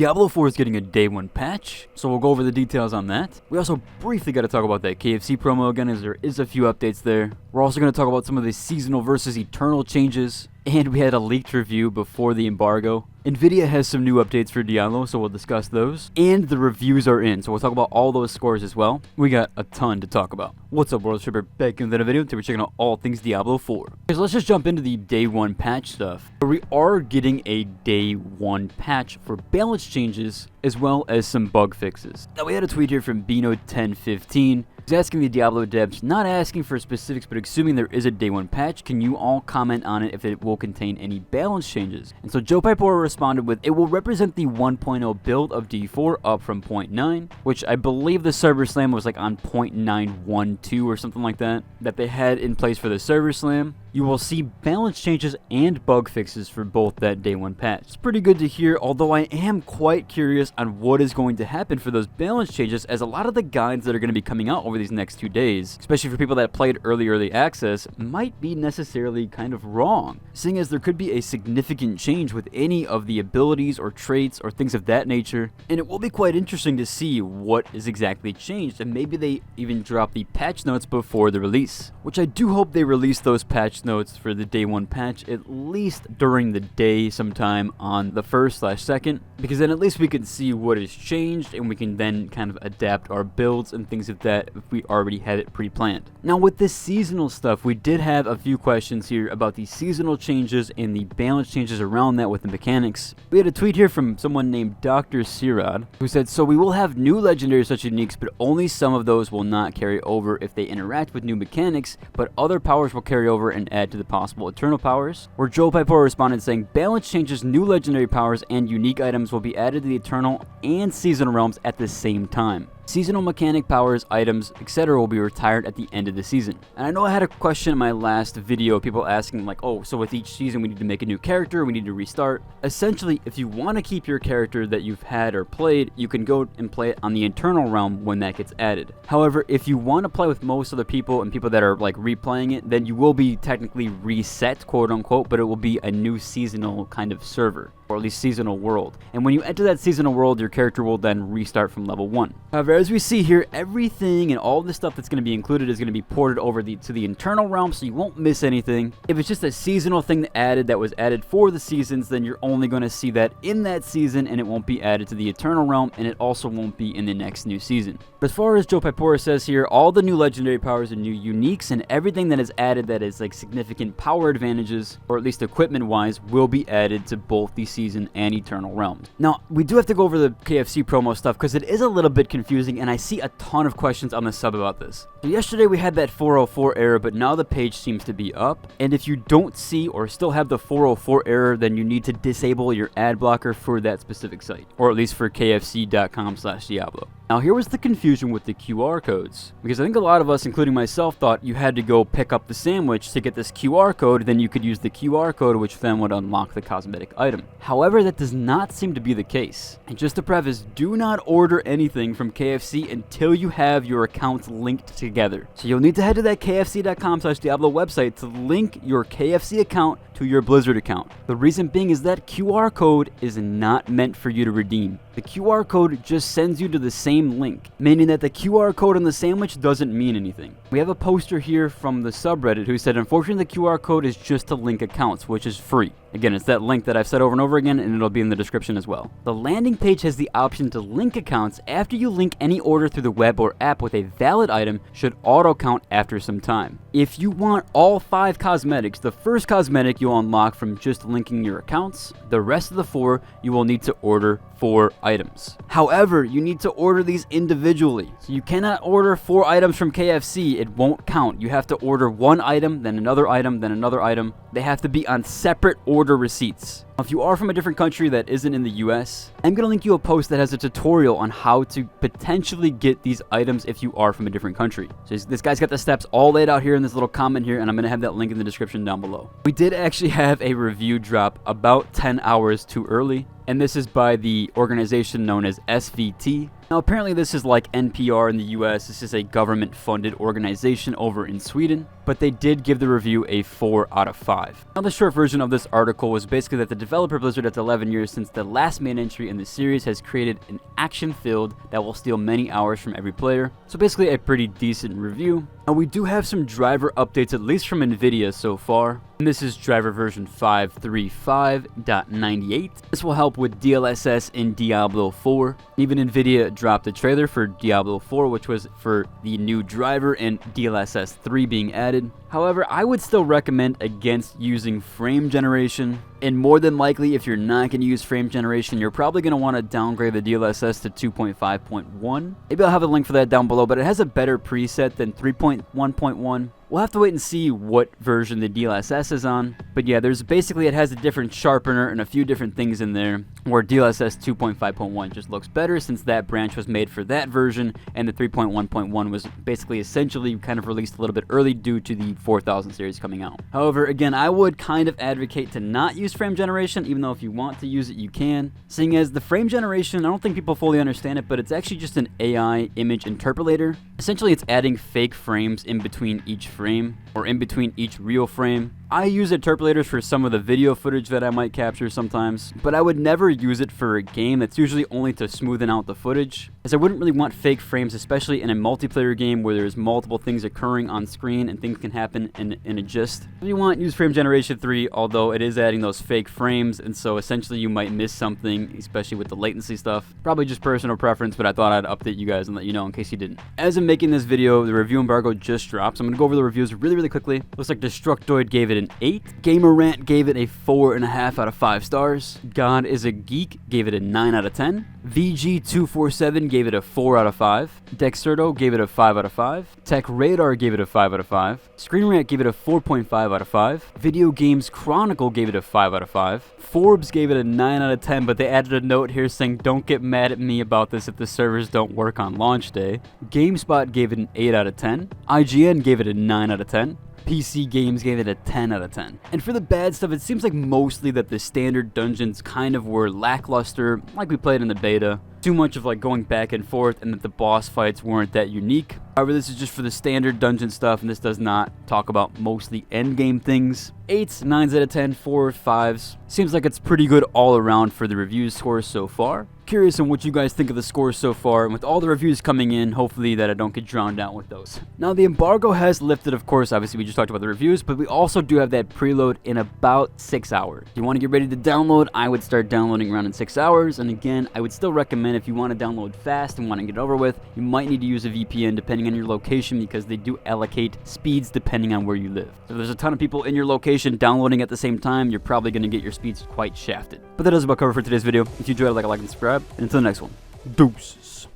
Diablo 4 is getting a day 1 patch, so we'll go over the details on that. We also briefly got to talk about that KFC promo again, as there is a few updates there. We're also going to talk about some of the seasonal versus eternal changes, and we had a leaked review before the embargo. Nvidia has some new updates for Diablo, so we'll discuss those. And the reviews are in, so we'll talk about all those scores as well. We got a ton to talk about. What's up, World Shipper? Back in the video, today we're checking out all things Diablo 4. Okay, so let's just jump into the day 1 patch stuff. We are getting a day 1 patch for balance changes, as well as some bug fixes. Now, we had a tweet here from Bino1015. He's asking the Diablo devs, not asking for specifics, but assuming there is a day 1 patch, can you all comment on it if it will contain any balance changes? And so Joe Piper responded with, it will represent the 1.0 build of D4 up from 0.9, which I believe the server slam was like on 0.912 or something like that they had in place for the server slam. You will see balance changes and bug fixes for both that day 1 patch. It's pretty good to hear, although I am quite curious on what is going to happen for those balance changes, as a lot of the guides that are going to be coming out over these next 2 days, especially for people that played early access, might be necessarily kind of wrong, seeing as there could be a significant change with any of the abilities or traits or things of that nature, and it will be quite interesting to see what is exactly changed, and maybe they even drop the patch notes before the release, which I do hope they release those patch notes for the day 1 patch at least during the day sometime on the 1st/2nd, because then at least we can see what has changed and we can then kind of adapt our builds and things of that if we already had it pre-planned. Now, with this seasonal stuff, we did have a few questions here about the seasonal changes and the balance changes around that with the mechanics. We had a tweet here from someone named Dr. Sirad, who said, so we will have new legendary such uniques, but only some of those will not carry over if they interact with new mechanics, but other powers will carry over and add to the possible eternal powers. Where Joe Piper responded saying, balance changes, new legendary powers and unique items will be added to the eternal and seasonal realms at the same time. Seasonal mechanic powers, items, etc. will be retired at the end of the season. And I know I had a question in my last video, people asking like, oh, so with each season we need to make a new character, we need to restart. Essentially, if you want to keep your character that you've had or played, you can go and play it on the eternal realm when that gets added. However, if you want to play with most other people and people that are like replaying it, then you will be technically reset, quote unquote, but it will be a new seasonal kind of server, or at least seasonal world. And when you enter that seasonal world, your character will then restart from level 1. However, as we see here, everything and all the stuff that's going to be included is going to be ported over to the internal realm, so you won't miss anything. If it's just a seasonal thing that was added for the seasons, then you're only going to see that in that season, and it won't be added to the eternal realm, and it also won't be in the next new season. But as far as Joe Pipora says here, all the new legendary powers and new uniques and everything that is added that is like significant power advantages, or at least equipment wise, will be added to both the season and eternal realms. Now, we do have to go over the KFC promo stuff because it is a little bit confusing, and I see a ton of questions on the sub about this. So yesterday we had that 404 error, but now the page seems to be up, and if you don't see or still have the 404 error, then you need to disable your ad blocker for that specific site, or at least for kfc.com/Diablo. Now, here was the confusion with the QR codes, because I think a lot of us, including myself, thought you had to go pick up the sandwich to get this QR code, then you could use the QR code, which then would unlock the cosmetic item. However, that does not seem to be the case. And just to preface, do not order anything from KFC until you have your accounts linked together. So you'll need to head to that kfc.com/Diablo website to link your KFC account to your Blizzard account. The reason being is that QR code is not meant for you to redeem. The QR code just sends you to the same link, meaning that the QR code on the sandwich doesn't mean anything. We have a poster here from the subreddit who said, unfortunately, the QR code is just to link accounts, which is free. Again, it's that link that I've said over and over again, and it'll be in the description as well. The landing page has the option to link accounts after you link any order through the web or app with a valid item should auto count after some time. If you want all 5 cosmetics, the first cosmetic you'll unlock from just linking your accounts. The rest of the 4 you will need to order 4 items. However, you need to order these individually. So you cannot order 4 items from KFC. It won't count. You have to order 1 item, then another item, then another item. They have to be on separate order receipts. If you are from a different country that isn't in the US, I'm going to link you a post that has a tutorial on how to potentially get these items if you are from a different country. So this guy's got the steps all laid out here in this little comment here, and I'm going to have that link in the description down below. We did actually have a review drop about 10 hours too early, and this is by the organization known as SVT. Now, apparently this is like NPR in the US. This is a government-funded organization over in Sweden, but they did give the review a 4 out of 5. Now, the short version of this article was basically that the developer Blizzard, that's 11 years since the last main entry in the series, has created an action-filled that will steal many hours from every player. So basically a pretty decent review. And we do have some driver updates, at least from Nvidia so far. And this is driver version 535.98. This will help with DLSS in Diablo 4. Even Nvidia dropped a trailer for Diablo 4, which was for the new driver and DLSS 3 being added. However, I would still recommend against using frame generation. And more than likely, if you're not going to use frame generation, you're probably going to want to downgrade the DLSS to 2.5.1. Maybe I'll have a link for that down below, but it has a better preset than 3.1.1. We'll have to wait and see what version the DLSS is on. But yeah, it has a different sharpener and a few different things in there, where DLSS 2.5.1 just looks better since that branch was made for that version, and the 3.1.1 was basically essentially kind of released a little bit early due to the 4000 series coming out. However, again, I would kind of advocate to not use frame generation, even though if you want to use it, you can. Seeing as the frame generation, I don't think people fully understand it, but it's actually just an AI image interpolator. Essentially, it's adding fake frames in between each frame, or in between each real frame. I use interpolators for some of the video footage that I might capture sometimes, but I would never use it for a game. That's usually only to smoothen out the footage, as I wouldn't really want fake frames, especially in a multiplayer game where there's multiple things occurring on screen and things can happen in a gist. If you want, use frame generation 3, although it is adding those fake frames, and so essentially you might miss something, especially with the latency stuff. Probably just personal preference, but I thought I'd update you guys and let you know in case you didn't. As I'm making this video, the review embargo just dropped, so I'm going to go over the reviews really quickly. Looks like Destructoid gave it an 8. Gamer Rant gave it a 4.5 out of 5 stars. God is a Geek gave it a 9 out of 10. VG247 gave it a 4 out of 5. Dexerto gave it a 5 out of 5. Tech Radar gave it a 5 out of 5. Screen Rant gave it a 4.5 out of 5. Video Games Chronicle gave it a 5 out of 5. Forbes gave it a 9 out of 10, but they added a note here saying, don't get mad at me about this if the servers don't work on launch day. GameSpot gave it an 8 out of 10. IGN gave it a 9 out of 10. PC Games gave it a 10 out of 10. And for the bad stuff, it seems like mostly that the standard dungeons kind of were lackluster, like we played in the beta. Too much of like going back and forth, and that the boss fights weren't that unique. However, this is just for the standard dungeon stuff, and this does not talk about mostly endgame things. 8s, 9s out of 10, 4s, 5s. Seems like it's pretty good all around for the review scores so far. Curious on what you guys think of the scores so far, and with all the reviews coming in, hopefully that I don't get drowned out with those. Now, the embargo has lifted, of course. Obviously, we just talked about the reviews, but we also do have that preload in about 6 hours. If you want to get ready to download, I would start downloading around in 6 hours, and again, I would still recommend if you want to download fast and want to get it over with, you might need to use a VPN depending on your location, because they do allocate speeds depending on where you live. So if there's a ton of people in your location downloading at the same time, you're probably going to get your speeds quite shafted. But that does about cover for today's video. If you enjoyed it, like and subscribe, and until the next one, deuces.